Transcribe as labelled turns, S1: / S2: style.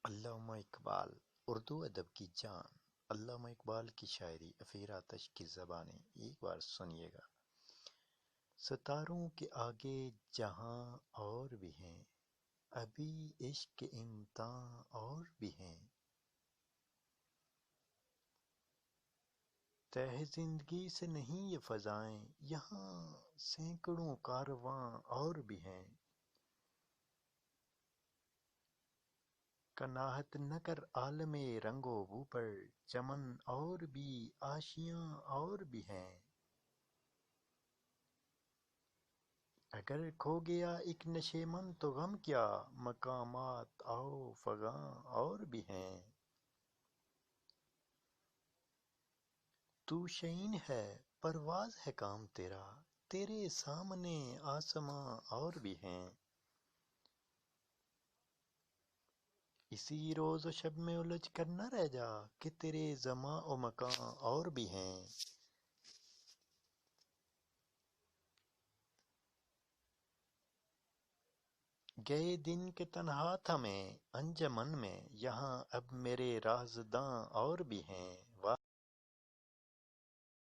S1: علامہ اقبال اردو ادب کی جان۔ علامہ اقبال کی شاعری افیر آتش کی زبانی، ایک بار سنیے گا۔ ستاروں کے آگے جہاں اور بھی ہیں، ابھی عشق کے امتحاں اور بھی ہیں۔ تہ زندگی سے نہیں یہ فضائیں، یہاں سینکڑوں کارواں اور بھی ہیں۔ قناعت نہ کر عالم رنگ و بو پر، چمن اور بھی آشیاں اور بھی ہیں۔ اگر کھو گیا ایک نشیمن تو غم کیا، مقامات و فغاں اور بھی ہیں۔ تو شہین ہے پرواز ہے کام تیرا، تیرے سامنے آسماں اور بھی ہیں۔ اسی روز و شب میں الجھ کر نہ رہ جا، کہ تیرے زمان و مکان اور بھی ہیں۔ گئے دن کے تنہا تھا میں انجمن میں، یہاں اب میرے رازداں اور بھی ہیں۔